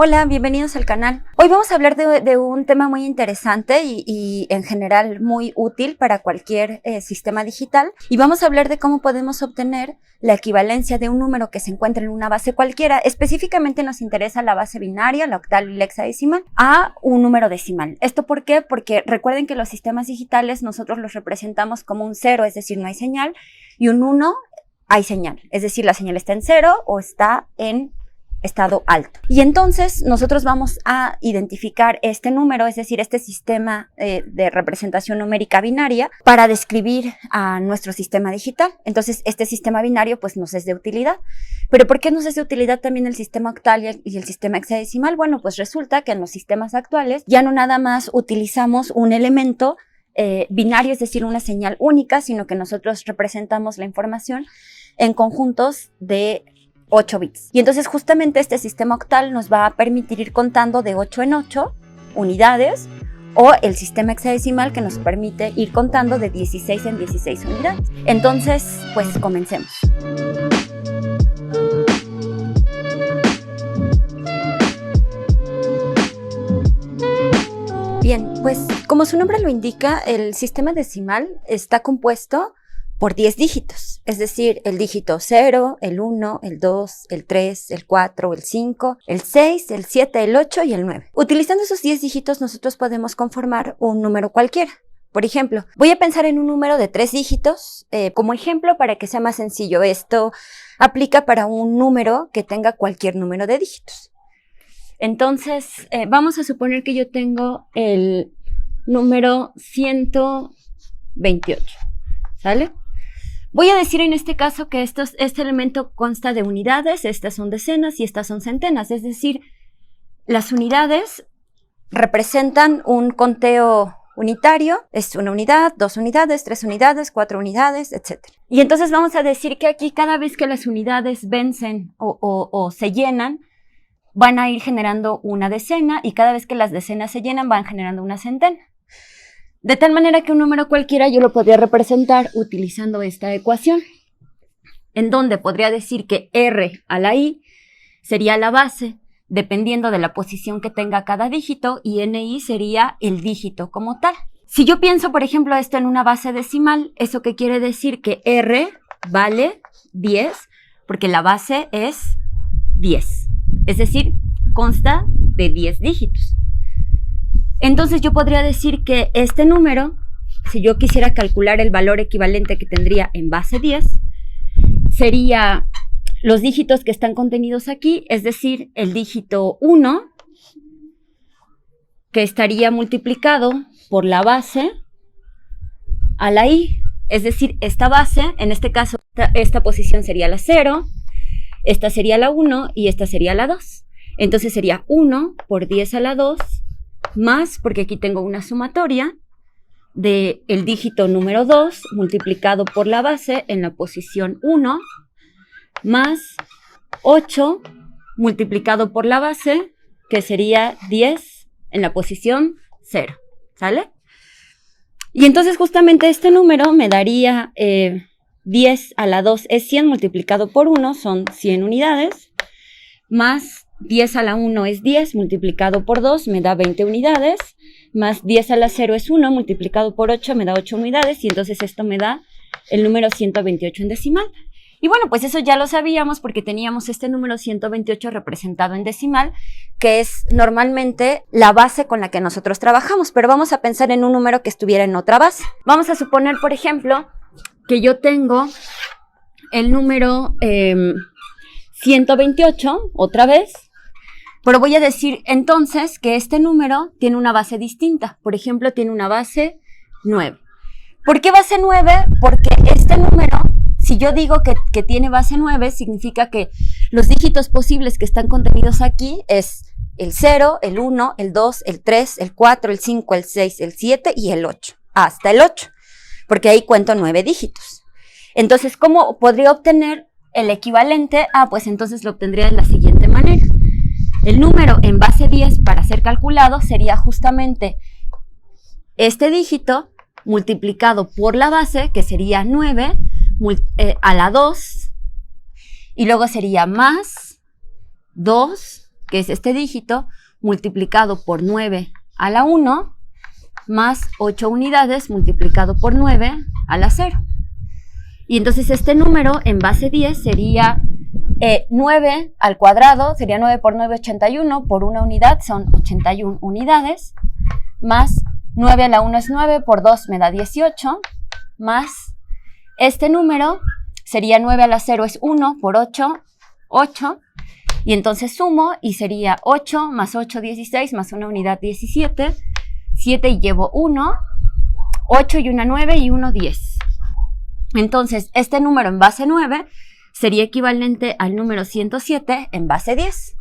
Hola, bienvenidos al canal. Hoy vamos a hablar de un tema muy interesante y en general muy útil para cualquier sistema digital. Y vamos a hablar de cómo podemos obtener la equivalencia de un número que se encuentra en una base cualquiera. Específicamente nos interesa la base binaria, la octal y la hexadecimal, a un número decimal. ¿Esto por qué? Porque recuerden que los sistemas digitales nosotros los representamos como un 0, es decir, no hay señal, y un 1, hay señal. Es decir, la señal está en 0 o está en estado alto. Y entonces nosotros vamos a identificar este número, es decir, este sistema de representación numérica binaria para describir a nuestro sistema digital. Entonces este sistema binario pues nos es de utilidad. ¿Pero por qué nos es de utilidad también el sistema octal y el sistema hexadecimal? Bueno, pues resulta que en los sistemas actuales ya no nada más utilizamos un elemento binario, es decir, una señal única, sino que nosotros representamos la información en conjuntos de 8 bits. Y entonces justamente este sistema octal nos va a permitir ir contando de 8 en 8 unidades, o el sistema hexadecimal que nos permite ir contando de 16 en 16 unidades. Entonces, pues comencemos. Bien, pues como su nombre lo indica, el sistema decimal está compuesto por 10 dígitos, es decir, el dígito 0, el 1, el 2, el 3, el 4, el 5, el 6, el 7, el 8 y el 9. Utilizando esos 10 dígitos nosotros podemos conformar un número cualquiera. Por ejemplo, voy a pensar en un número de 3 dígitos como ejemplo para que sea más sencillo. Esto aplica para un número que tenga cualquier número de dígitos. Entonces, vamos a suponer que yo tengo el número 128, ¿sale? Voy a decir en este caso que este elemento consta de unidades, estas son decenas y estas son centenas, es decir, las unidades representan un conteo unitario, es una unidad, 2 unidades, 3 unidades, 4 unidades, etc. Y entonces vamos a decir que aquí cada vez que las unidades vencen o se llenan, van a ir generando una decena y cada vez que las decenas se llenan van generando una centena. De tal manera que un número cualquiera yo lo podría representar utilizando esta ecuación, en donde podría decir que R a la I sería la base, dependiendo de la posición que tenga cada dígito, y NI sería el dígito como tal. Si yo pienso, por ejemplo, esto en una base decimal, ¿eso qué quiere decir? Que R vale 10, porque la base es 10. Es decir, consta de 10 dígitos. Entonces yo podría decir que este número, si yo quisiera calcular el valor equivalente que tendría en base 10, sería los dígitos que están contenidos aquí, es decir, el dígito 1, que estaría multiplicado por la base a la I, es decir, esta base, en este caso, esta posición sería la 0, esta sería la 1 y esta sería la 2. Entonces sería 1 por 10 a la 2, más, porque aquí tengo una sumatoria, del dígito número 2 multiplicado por la base en la posición 1, más 8 multiplicado por la base, que sería 10 en la posición 0, ¿sale? Y entonces justamente este número me daría 10 a la 2 es 100 multiplicado por 1, son 100 unidades, más 10 a la 1 es 10 multiplicado por 2 me da 20 unidades, más 10 a la 0 es 1 multiplicado por 8 me da 8 unidades, y entonces esto me da el número 128 en decimal. Y bueno, pues eso ya lo sabíamos porque teníamos este número 128 representado en decimal, que es normalmente la base con la que nosotros trabajamos, pero vamos a pensar en un número que estuviera en otra base. Vamos a suponer, por ejemplo, que yo tengo el número 128, otra vez, pero voy a decir entonces que este número tiene una base distinta. Por ejemplo, tiene una base 9. ¿Por qué base 9? Porque este número, si yo digo que tiene base 9, significa que los dígitos posibles que están contenidos aquí es el 0, el 1, el 2, el 3, el 4, el 5, el 6, el 7 y el 8. Hasta el 8, porque ahí cuento 9 dígitos. Entonces, ¿cómo podría obtener el equivalente? Pues entonces lo obtendría de la siguiente manera. El número en base 10 para ser calculado sería justamente este dígito multiplicado por la base, que sería 9, a la 2, y luego sería más 2 que es este dígito, multiplicado por 9 a la 1, más 8 unidades multiplicado por 9 a la 0. Y entonces este número en base 10 sería 9 al cuadrado, sería 9 por 9, 81, por una unidad son 81 unidades, más 9 a la 1 es 9, por 2 me da 18, más este número sería 9 a la 0 es 1, por 8, 8, y entonces sumo y sería 8 más 8, 16, más una unidad 17, 7 y llevo 1, 8 y una 9 y 1, 10. Entonces, este número en base 9 sería equivalente al número 107 en base 10.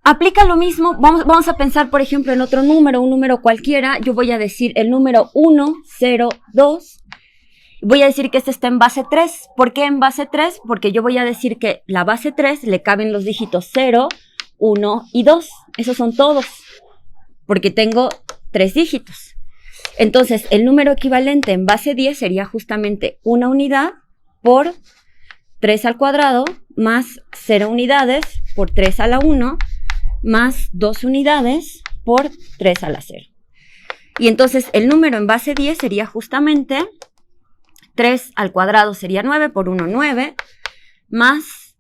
Aplica lo mismo, vamos a pensar, por ejemplo, en otro número, un número cualquiera. Yo voy a decir el número 1, 0, 2. Voy a decir que este está en base 3. ¿Por qué en base 3? Porque yo voy a decir que la base 3 le caben los dígitos 0, 1 y 2. Esos son todos, porque tengo 3 dígitos. Entonces, el número equivalente en base 10 sería justamente una unidad por 3 al cuadrado, más 0 unidades por 3 a la 1, más 2 unidades por 3 a la 0. Y entonces, el número en base 10 sería justamente 3 al cuadrado sería 9 por 1, 9, más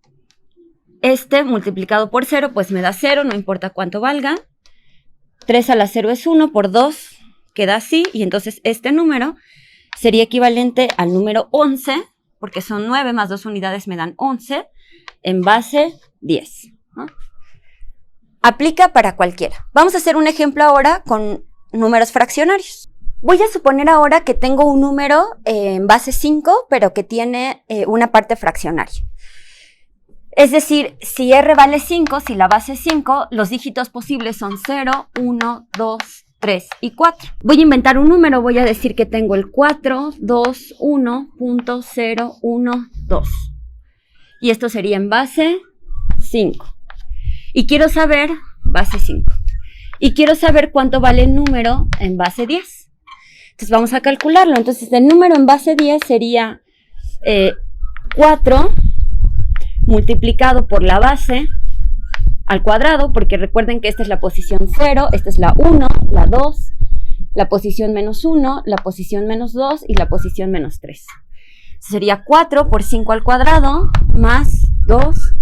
este multiplicado por 0, pues me da 0, no importa cuánto valga. 3 a la 0 es 1, por 2 queda así, y entonces este número sería equivalente al número 11, porque son 9 más 2 unidades me dan 11, en base 10, ¿no? Aplica para cualquiera. Vamos a hacer un ejemplo ahora con números fraccionarios. Voy a suponer ahora que tengo un número en base 5, pero que tiene una parte fraccionaria. Es decir, si R vale 5, si la base es 5, los dígitos posibles son 0, 1, 2, 3 y 4. Voy a inventar un número, voy a decir que tengo el 421.012. Y esto sería en base 5. Y quiero saber, base 5. Y quiero saber cuánto vale el número en base 10. Entonces vamos a calcularlo. Entonces el número en base 10 sería 4 multiplicado por la base al cuadrado, porque recuerden que esta es la posición 0, esta es la 1, la 2, la posición menos 1, la posición menos 2 y la posición menos 3. Sería 4 por 5 al cuadrado más 2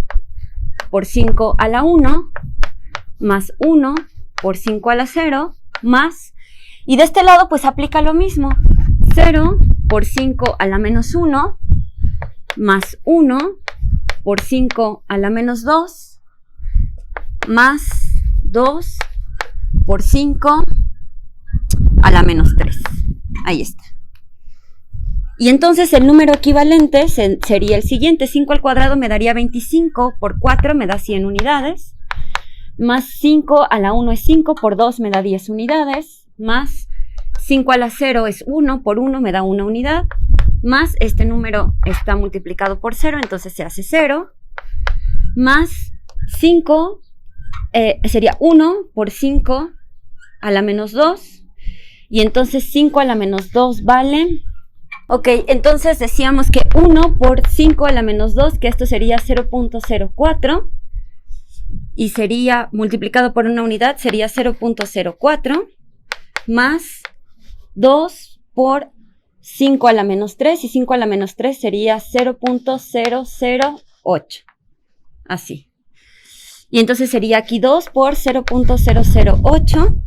por 5 a la 1 más 1 por 5 a la 0 más, y de este lado pues aplica lo mismo, 0 por 5 a la menos 1 más 1 por 5 a la menos 2 más 2 por 5 a la menos 3. Ahí está. Y entonces el número equivalente sería el siguiente. 5 al cuadrado me daría 25, por 4 me da 100 unidades, más 5 a la 1 es 5, por 2 me da 10 unidades, más 5 a la 0 es 1, por 1 me da 1 unidad, más este número está multiplicado por 0, entonces se hace 0, más 5 sería 1 por 5 a la menos 2, y entonces 5 a la menos 2 vale, ok, entonces decíamos que 1 por 5 a la menos 2, que esto sería 0.04, y sería multiplicado por una unidad, sería 0.04, más 2 por 5 a la menos 3, y 5 a la menos 3 sería 0.008, así. Y entonces sería aquí 2 por 0.008.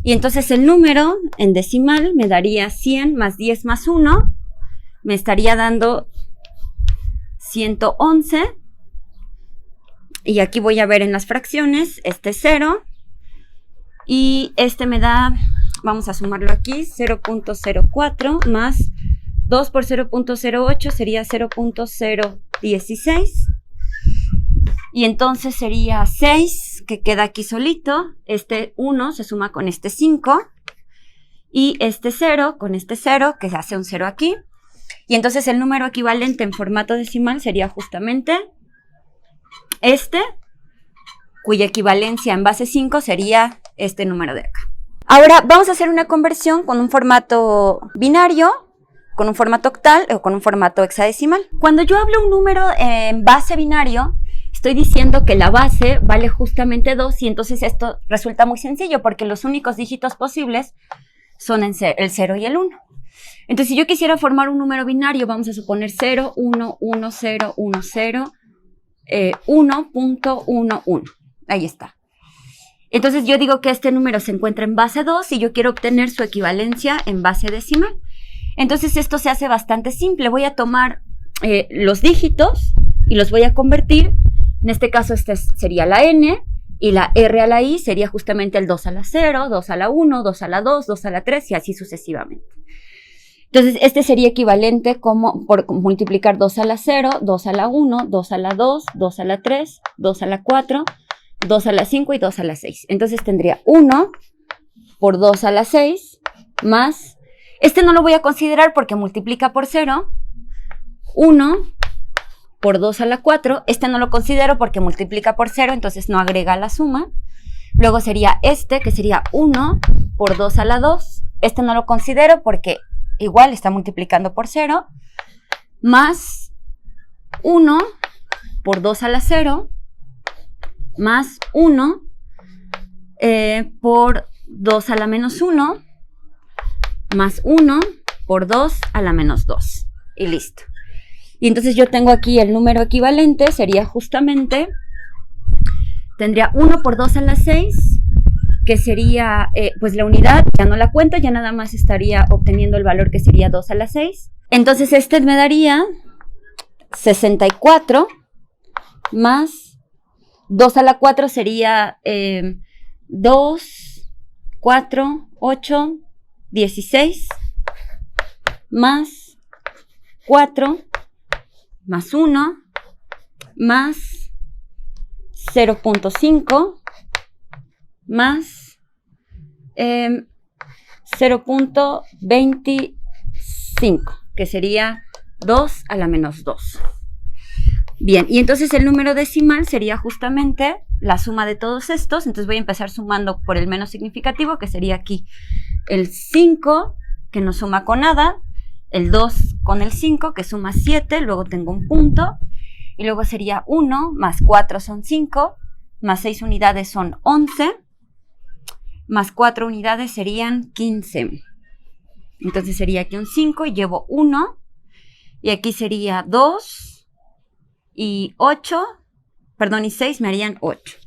Y entonces el número en decimal me daría 100 más 10 más 1. Me estaría dando 111. Y aquí voy a ver en las fracciones, este 0. Y este me da, vamos a sumarlo aquí, 0.04 más 2 por 0.08 sería 0.016. Y entonces sería 6, que queda aquí solito. Este 1 se suma con este 5. Y este 0 con este 0, que se hace un 0 aquí. Y entonces el número equivalente en formato decimal sería justamente este, cuya equivalencia en base 5 sería este número de acá. Ahora vamos a hacer una conversión con un formato binario, con un formato octal o con un formato hexadecimal. Cuando yo hablo un número en base binario, estoy diciendo que la base vale justamente 2 y entonces esto resulta muy sencillo porque los únicos dígitos posibles son el 0 y el 1. Entonces, si yo quisiera formar un número binario, vamos a suponer 0, 1, 1, 0, 1, 0, 1.11. Ahí está. Entonces, yo digo que este número se encuentra en base 2 y yo quiero obtener su equivalencia en base decimal. Entonces, esto se hace bastante simple. Voy a tomar los dígitos y los voy a convertir. En este caso, sería la n y la r a la i sería justamente el 2 a la 0, 2 a la 1, 2 a la 2, 2 a la 3 y así sucesivamente. Entonces, este sería equivalente como por multiplicar 2 a la 0, 2 a la 1, 2 a la 2, 2 a la 3, 2 a la 4, 2 a la 5 y 2 a la 6. Entonces, tendría 1 por 2 a la 6 más, este no lo voy a considerar porque multiplica por 0, 1 por 2 a la 4, este no lo considero porque multiplica por 0, entonces no agrega la suma. Luego sería este, que sería 1 por 2 a la 2, este no lo considero porque igual está multiplicando por 0, más 1 por 2 a la 0, más 1 por 2 a la menos 1, más 1 por 2 a la menos 2. Y listo. Y entonces yo tengo aquí el número equivalente, sería justamente, tendría 1 por 2 a la 6, que sería, pues la unidad, ya no la cuento, ya nada más estaría obteniendo el valor que sería 2 a la 6. Entonces este me daría 64 más 2 a la 4 sería 2, 4, 8, 16, más 4, más 1, más 0.5, más 0.25, que sería 2 a la menos 2. Bien, y entonces el número decimal sería justamente la suma de todos estos. Entonces voy a empezar sumando por el menos significativo, que sería aquí el 5, que no suma con nada, el 2 con el 5, que suma 7, luego tengo un punto, y luego sería 1 más 4 son 5, más 6 unidades son 11, más 4 unidades serían 15. Entonces sería aquí un 5 y llevo 1, y aquí sería 2 y 8, perdón, y 6 me harían 8.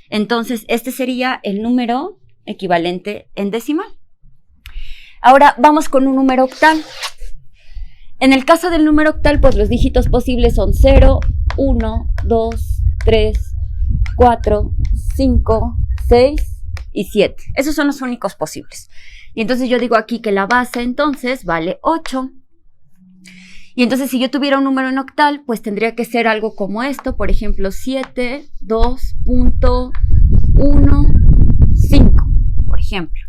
Entonces este sería el número equivalente en decimal. Ahora vamos con un número octal. En el caso del número octal, pues los dígitos posibles son 0, 1, 2, 3, 4, 5, 6 y 7. Esos son los únicos posibles. Y entonces yo digo aquí que la base entonces vale 8. Y entonces si yo tuviera un número en octal, pues tendría que ser algo como esto, por ejemplo 7, 2.15, por ejemplo.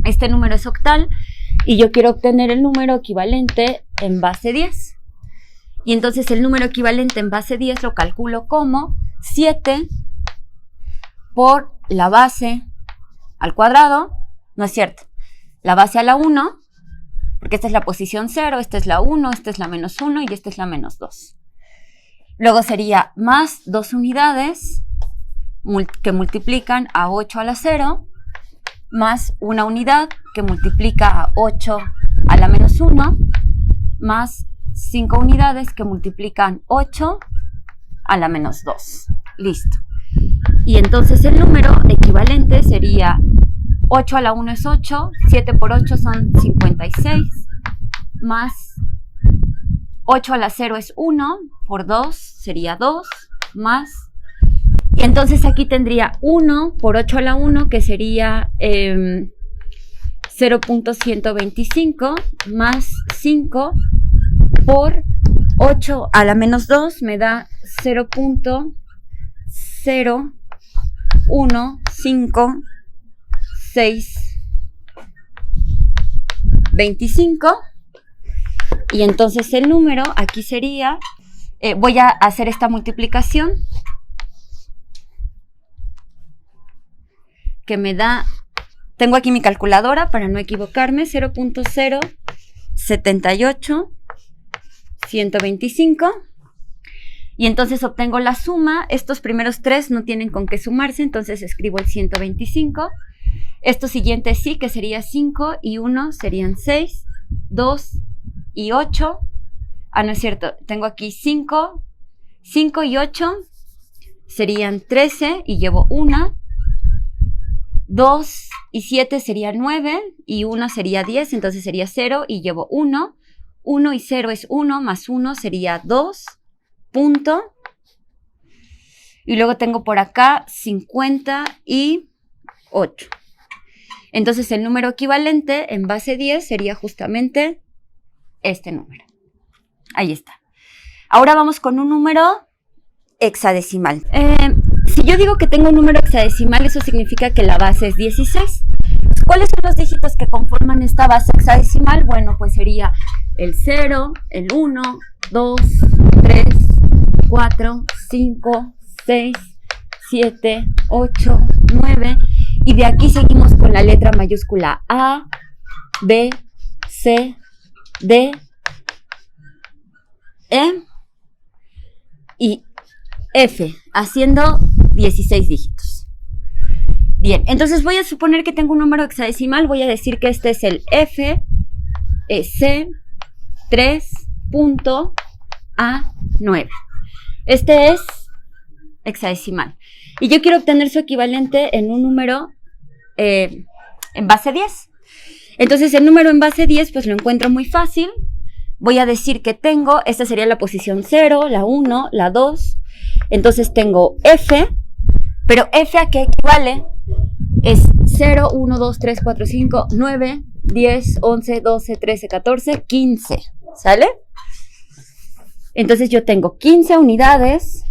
Este número es octal y yo quiero obtener el número equivalente en base 10. Y entonces el número equivalente en base 10 lo calculo como 7 por la base al cuadrado, no es cierto, la base a la 1, porque esta es la posición 0, esta es la 1, esta es la menos 1 y esta es la menos 2. Luego sería más 2 unidades que multiplican a 8 a la 0, más una unidad que multiplica a 8 a la menos 1, más 5 unidades que multiplican 8 a la menos 2. Listo. Y entonces el número equivalente sería 8 a la 1 es 8, 7 por 8 son 56, más 8 a la 0 es 1, por 2 sería 2, más, y entonces aquí tendría 1 por 8 a la 1, que sería 0.125, más 5 por 8 a la menos 2 me da 0.0152625. Y entonces el número aquí sería, voy a hacer esta multiplicación que me da, tengo aquí mi calculadora para no equivocarme, 0.078.125 Y entonces obtengo la suma. Estos primeros 3 no tienen con qué sumarse, entonces escribo el 125. Esto siguiente sí, que sería 5 y 1 serían 6, 2 y 8. Ah, no es cierto, tengo aquí 5 y 8 serían 13 y llevo 1. 2 y 7 sería 9 y 1 sería 10, entonces sería 0 y llevo 1. 1 y 0 es 1, más 1 sería 2, punto. Y luego tengo por acá 58. Entonces el número equivalente en base 10 sería justamente este número. Ahí está. Ahora vamos con un número hexadecimal. Si yo digo que tengo un número hexadecimal, eso significa que la base es 16. ¿Cuáles son los dígitos que conforman esta base hexadecimal? Bueno, pues sería el 0, el 1, 2, 3, 4, 5, 6, 7, 8, 9. Y de aquí seguimos con la letra mayúscula A, B, C, D, E y F, haciendo 16 dígitos. Bien, entonces voy a suponer que tengo un número hexadecimal, voy a decir que este es el F, C, 3.A9. Este es hexadecimal. Y yo quiero obtener su equivalente en un número en base 10. Entonces el número en base 10 pues lo encuentro muy fácil. Voy a decir que tengo, esta sería la posición 0, la 1, la 2. Entonces tengo F, pero F ¿a qué equivale? Es 0, 1, 2, 3, 4, 5, 9, 10, 11, 12, 13, 14, 15. ¿Sale? Entonces yo tengo 15 unidades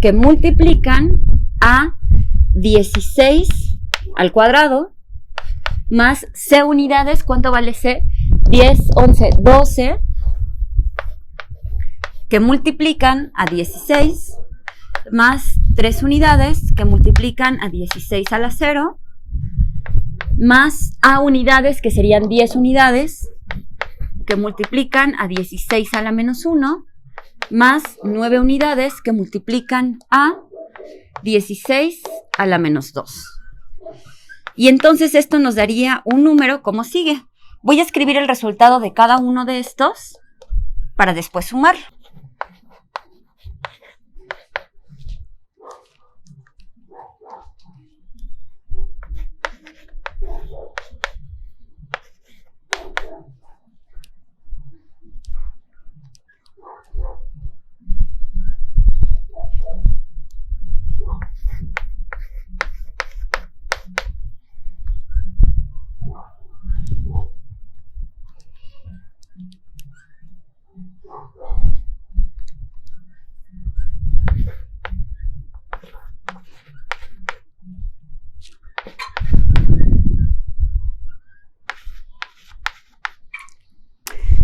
que multiplican a 16 al cuadrado más C unidades. ¿Cuánto vale C? 10, 11, 12 que multiplican a 16 más 3 unidades que multiplican a 16 a la 0 más A unidades que serían 10 unidades que multiplican a 16 a la menos 1 más 9 unidades que multiplican a 16 a la menos 2. Y entonces esto nos daría un número como sigue. Voy a escribir el resultado de cada uno de estos para después sumar.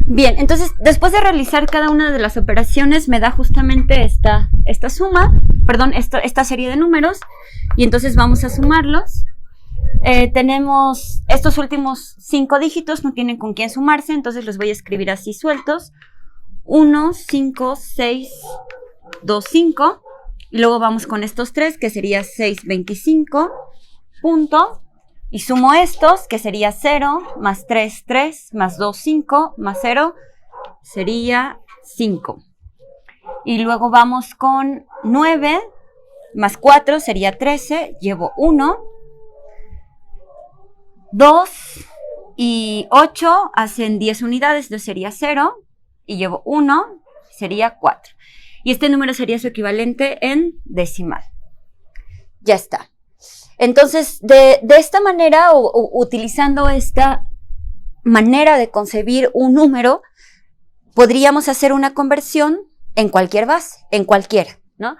Bien, entonces después de realizar cada una de las operaciones me da justamente esta suma, perdón, esta serie de números, y entonces vamos a sumarlos. Tenemos estos últimos 5 dígitos, no tienen con quién sumarse, entonces los voy a escribir así sueltos. 1, 5, 6, 2, 5, y luego vamos con estos 3, que sería 6, 25, punto. Y sumo estos, que sería 0, más 3, 3, más 2, 5, más 0, sería 5. Y luego vamos con 9, más 4, sería 13, llevo 1. 2 y 8 hacen 10 unidades, entonces sería 0, y llevo 1, sería 4. Y este número sería su equivalente en decimal. Ya está. Entonces, de esta manera, utilizando esta manera de concebir un número, podríamos hacer una conversión en cualquier base, en cualquiera, ¿no?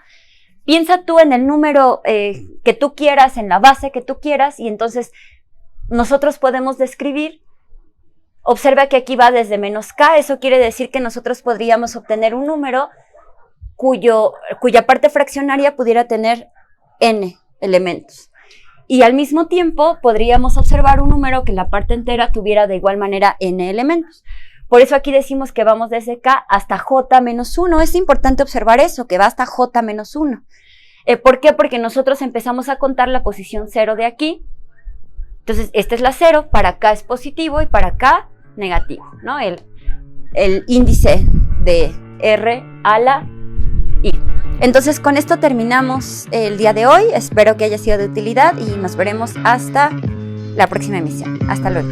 Piensa tú en el número que tú quieras, en la base que tú quieras, y entonces nosotros podemos describir. Observa que aquí va desde menos k, eso quiere decir que nosotros podríamos obtener un número cuya parte fraccionaria pudiera tener n elementos. Y al mismo tiempo podríamos observar un número que la parte entera tuviera de igual manera n elementos. Por eso aquí decimos que vamos desde K hasta J-1. Es importante observar eso, que va hasta J-1. ¿Por qué? Porque nosotros empezamos a contar la posición 0 de aquí. Entonces, esta es la 0, para K es positivo y para K negativo, ¿no? El índice de R a la I. Entonces, con esto terminamos el día de hoy. Espero que haya sido de utilidad y nos veremos hasta la próxima emisión. Hasta luego.